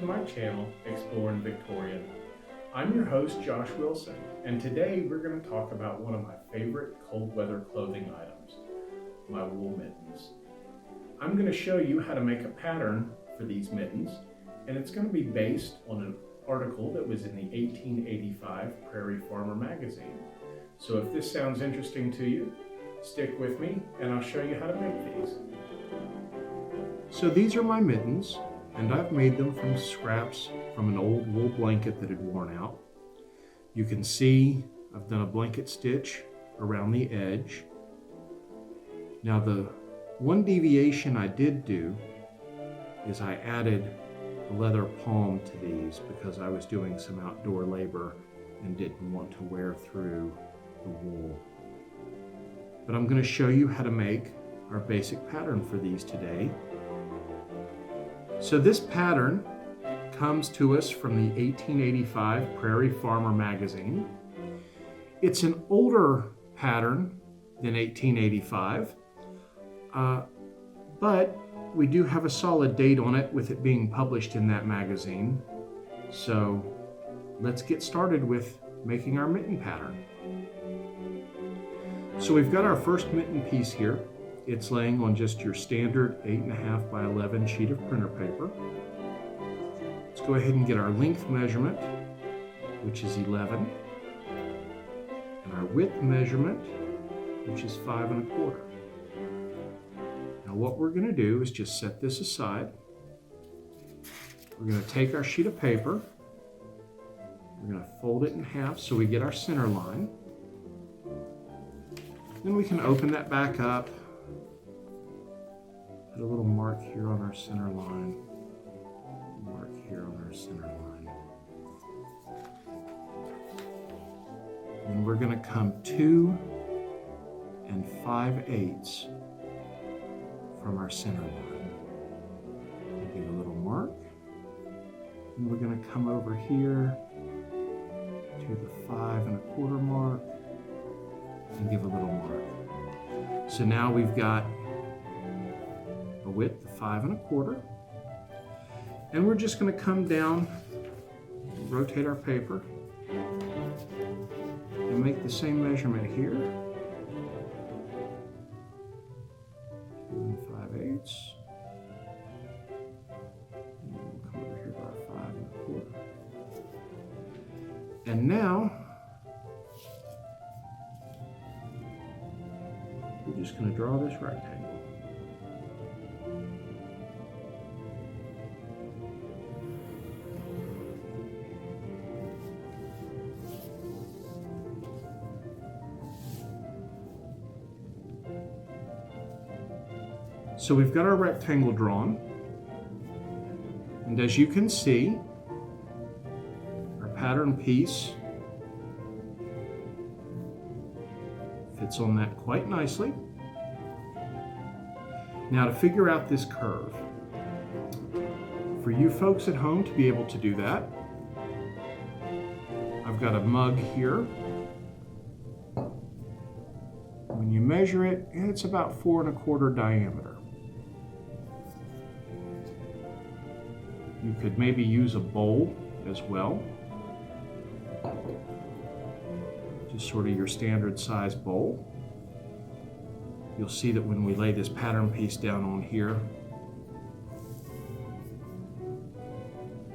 to my channel, ExplorinVictorian. I'm your host, Josh Wilson, and today we're going to talk about one of my favorite cold weather clothing items, my wool mittens. I'm going to show you how to make a pattern for these mittens, and it's going to be based on an article that was in the 1885 Prairie Farmer Magazine. So if this sounds interesting to you, stick with me and I'll show you how to make these. So these are my mittens, and I've made them from scraps from an old wool blanket that had worn out. You can see I've done a blanket stitch around the edge. Now the one deviation I did do is I added a leather palm to these because I was doing some outdoor labor and didn't want to wear through the wool. But I'm going to show you how to make our basic pattern for these today. So this pattern comes to us from the 1885 Prairie Farmer Magazine. It's an older pattern than 1885, but we do have a solid date on it with it being published in that magazine. So let's get started with making our mitten pattern. So we've got our first mitten piece here. It's laying on just your standard 8.5 by 11 sheet of printer paper. Let's go ahead and get our length measurement, which is 11, and our width measurement, which is 5 1/4. Now what we're going to do is just set this aside. We're going to take our sheet of paper, we're going to fold it in half so we get our center line. Then we can open that back up. Put a little mark here on our center line, mark here on our center line. And we're going to come 2 5/8 from our center line. We'll give a little mark. And we're going to come over here to the 5 1/4 mark and give a little mark. So now we've got a width of 5 1/4, and we're just going to come down, rotate our paper, and make the same measurement here. 2 5/8. And we'll come over here to our 5 1/4. And now we're just going to draw this rectangle. So we've got our rectangle drawn, and as you can see, our pattern piece fits on that quite nicely. Now to figure out this curve, for you folks at home to be able to do that, I've got a mug here. When you measure it, it's about 4 1/4 diameter. You could maybe use a bowl as well. Just sort of your standard size bowl. You'll see that when we lay this pattern piece down on here,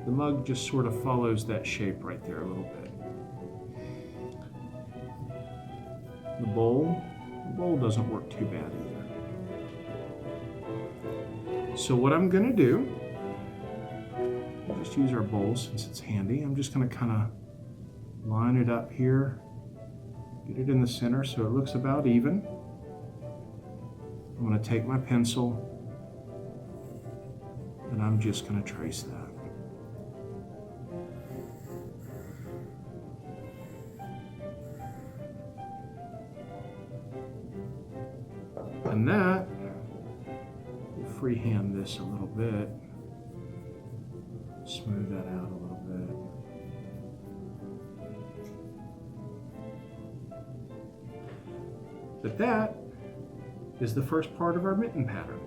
the mug just sort of follows that shape right there a little bit. The bowl doesn't work too bad either. So what I'm going to do, just use our bowl since it's handy. I'm just going to kind of line it up here, get it in the center so it looks about even. I'm going to take my pencil and I'm just going to trace that. And that, we'll freehand this a little bit. Smooth that out a little bit. But that is the first part of our mitten pattern.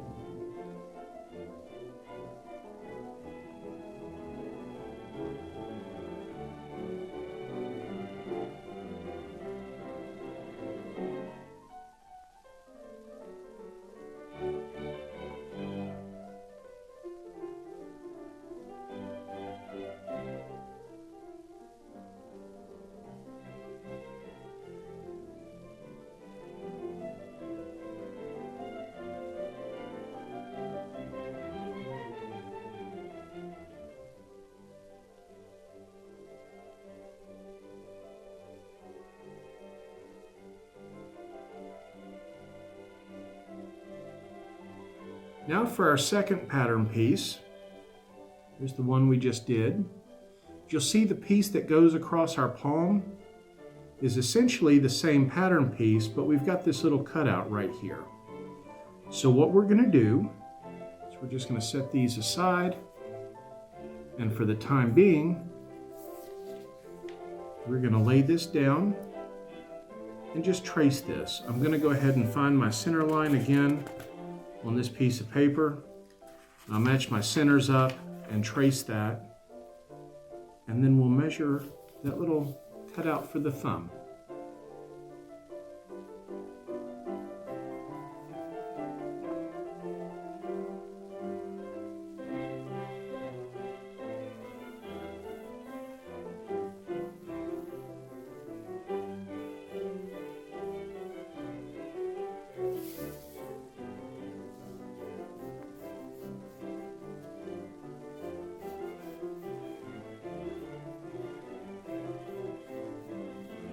Now for our second pattern piece. Here's the one we just did. You'll see the piece that goes across our palm is essentially the same pattern piece, but we've got this little cutout right here. So what we're going to do is we're just going to set these aside, and for the time being, we're going to lay this down and just trace this. I'm going to go ahead and find my center line again on this piece of paper. I'll match my centers up and trace that, and then we'll measure that little cutout for the thumb.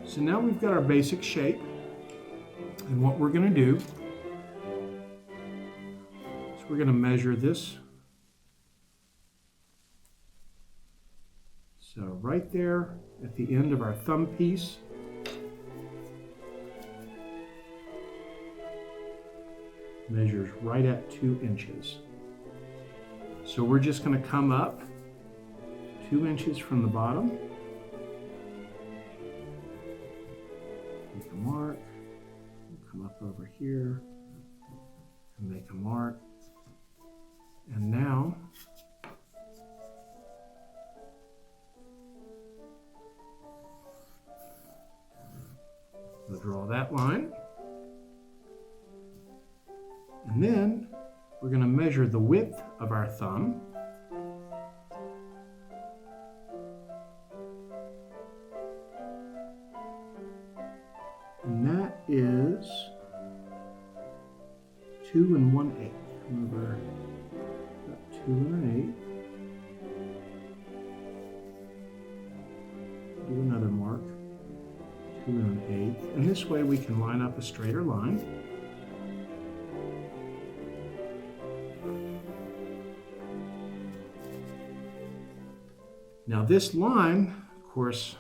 So now we've got our basic shape, and what we're going to do is we're going to measure this. So right there at the end of our thumb piece, measures right at 2 inches. So we're just going to come up 2 inches from the bottom. Make a mark, come up over here and make a mark. And now we'll draw that line. And then we're going to measure the width of our thumb. And that is 2 1/8. Come over about 2 1/8. Do another mark, 2 1/8. And this way we can line up a straighter line. Now this line, of course,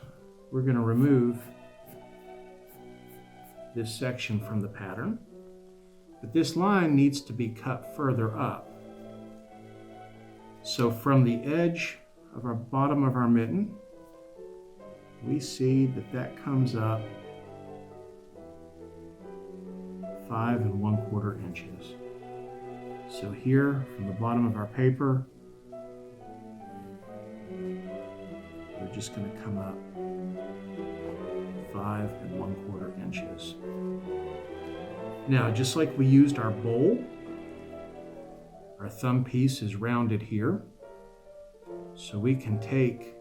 we're going to remove this section from the pattern, but this line needs to be cut further up. So from the edge of our bottom of our mitten, we see that that comes up 5 1/4 inches. So here from the bottom of our paper, we're just going to come up 5 1/4 inches. Now, just like we used our bowl, our thumb piece is rounded here. So we can take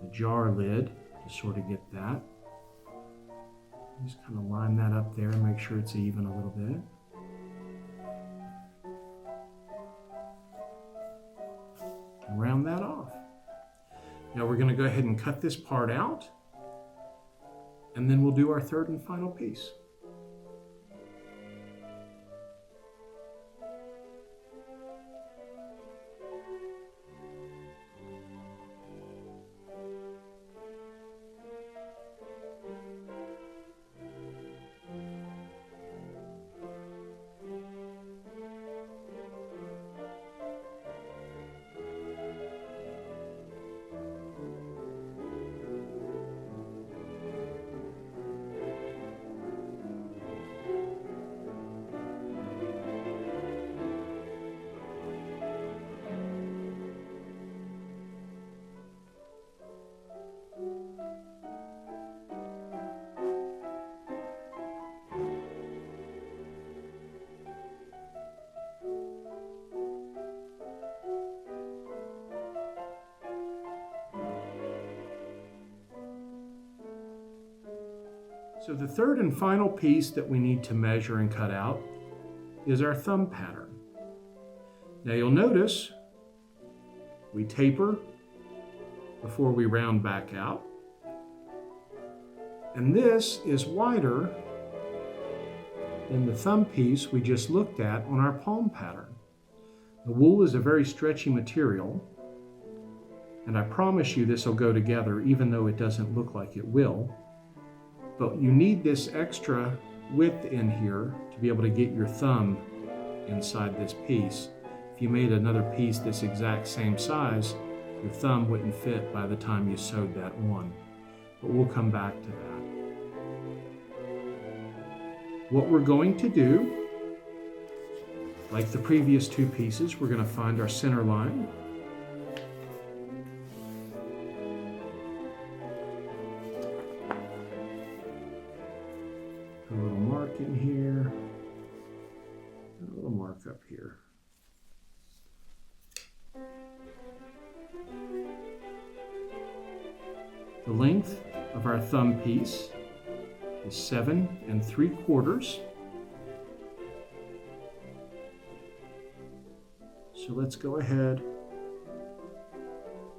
the jar lid to sort of get that. Just kind of line that up there and make sure it's even a little bit. And round that off. Now we're going to go ahead and cut this part out, and then we'll do our third and final piece. So the third and final piece that we need to measure and cut out is our thumb pattern. Now you'll notice we taper before we round back out. And this is wider than the thumb piece we just looked at on our palm pattern. The wool is a very stretchy material, and I promise you this will go together even though it doesn't look like it will. But you need this extra width in here to be able to get your thumb inside this piece. If you made another piece this exact same size, your thumb wouldn't fit by the time you sewed that one. But we'll come back to that. What we're going to do, like the previous two pieces, we're going to find our center line. Put a little mark in here, and a little mark up here. The length of our thumb piece is 7 3/4. So let's go ahead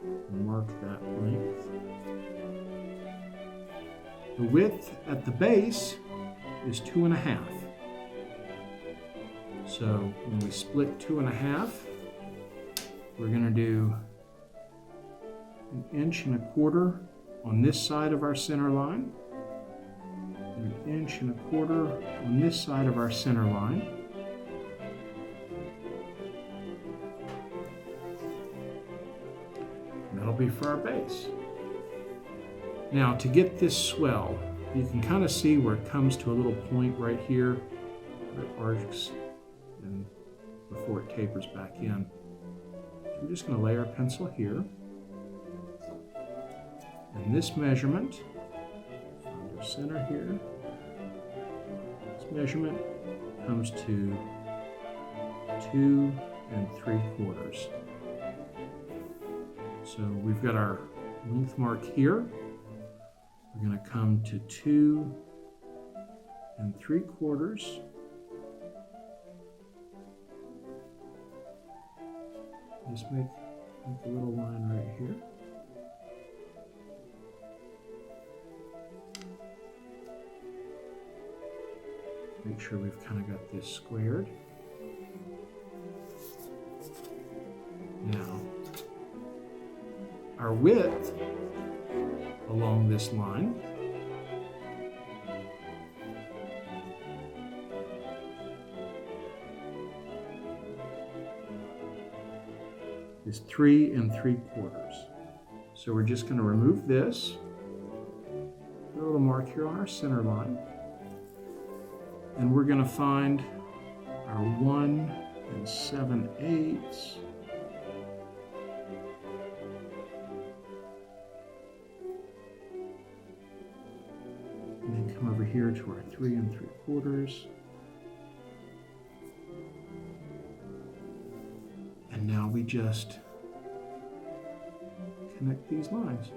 and mark that length. The width at the base is 2 1/2. So when we split 2 1/2, we're going to do 1 1/4 on this side of our center line, and 1 1/4 on this side of our center line. And that'll be for our base. Now to get this swell, you can kind of see where it comes to a little point right here, where it arcs and before it tapers back in. So we're just going to lay our pencil here. And this measurement, find our center here, this measurement comes to 2 3/4. So we've got our length mark here. We're going to come to 2 3/4. Just make a little line right here. Make sure we've kind of got this squared. Now, our width along this line is 3 3/4. So we're just going to remove this, put a little mark here on our center line, and we're going to find our 1 7/8. And then come over here to our 3 3/4. And now we just connect these lines.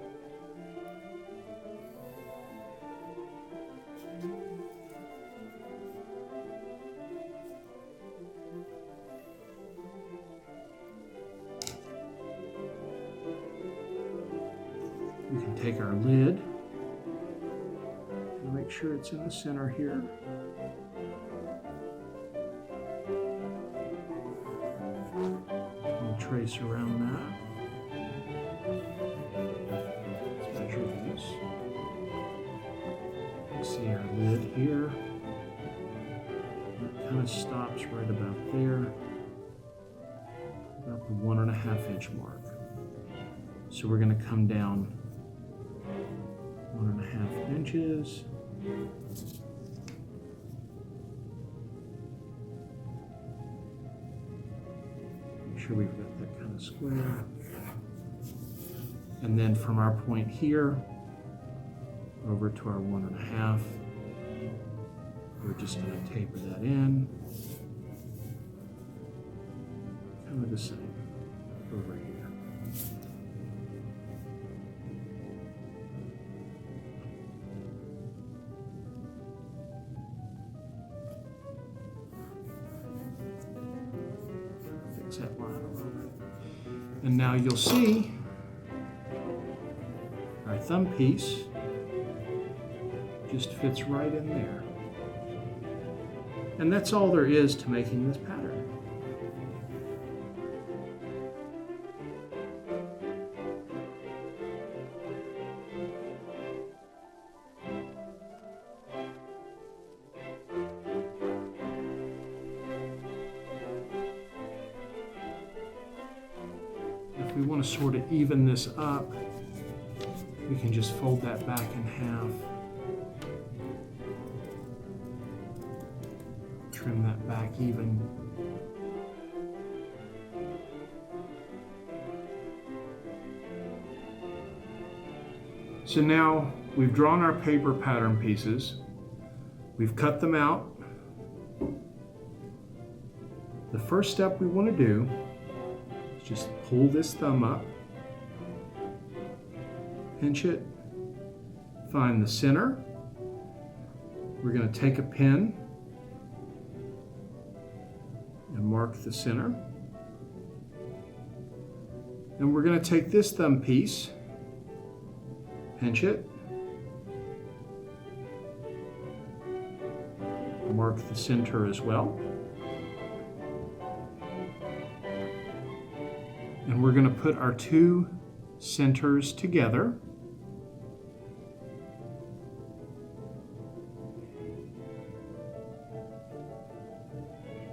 We can take our lid and make sure it's in the center here. We'll trace around that. Let's measure this. You see our lid here. It kind of stops right about there, about the 1 1/2 inch mark. So we're going to come down 1 1/2 inches. Make sure we've got that kind of square. And then from our point here over to our 1 1/2, we're just going to taper that in. Kind of the same over here. That line a little bit. And now you'll see our thumb piece just fits right in there. And that's all there is to making this pattern. if we want to sort of even this up, we can just fold that back in half. Trim that back even. So now we've drawn our paper pattern pieces. We've cut them out. The first step we want to do is just pull this thumb up, pinch it, find the center. We're going to take a pin and mark the center. And we're going to take this thumb piece, pinch it, mark the center as well. And we're going to put our two centers together.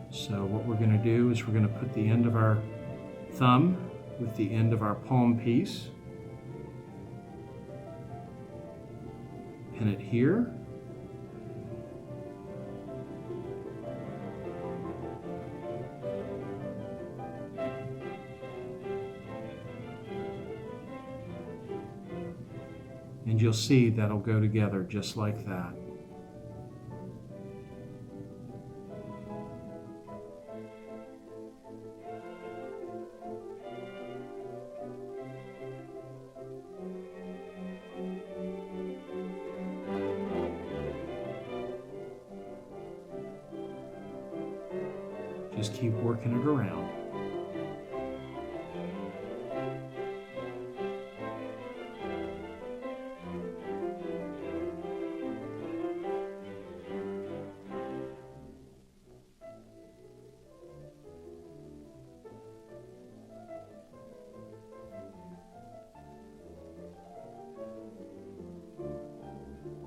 So what we're going to do is we're going to put the end of our thumb with the end of our palm piece. Pin it here. And you'll see that'll go together just like that. Just keep working it around.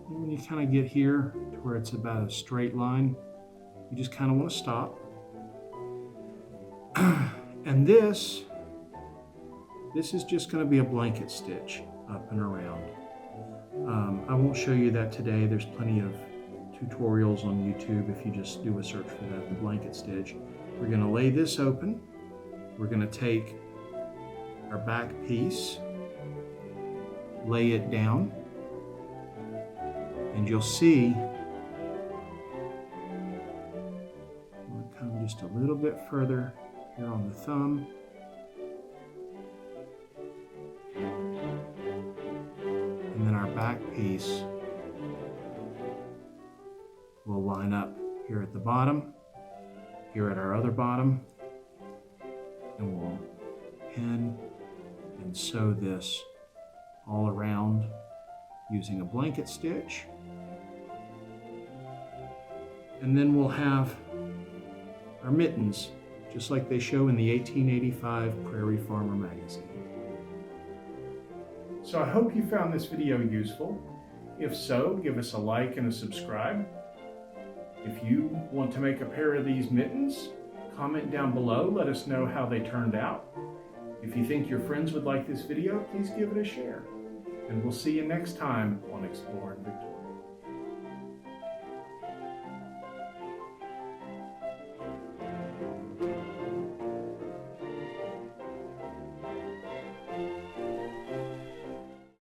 When you kind of get here to where it's about a straight line, you just kind of want to stop. And this is just going to be a blanket stitch up and around. I won't show you that today. There's plenty of tutorials on YouTube if you just do a search for that, the blanket stitch. We're going to lay this open. We're going to take our back piece, lay it down, and you'll see we'll come just a little bit further here on the thumb. And then our back piece will line up here at the bottom, here at our other bottom, and we'll pin and sew this all around using a blanket stitch. And then we'll have our mittens, just like they show in the 1885 Prairie Farmer Magazine. So I hope you found this video useful. If so, give us a like and a subscribe. If you want to make a pair of these mittens, comment down below, let us know how they turned out. If you think your friends would like this video, please give it a share. And we'll see you next time on Exploring Victorian.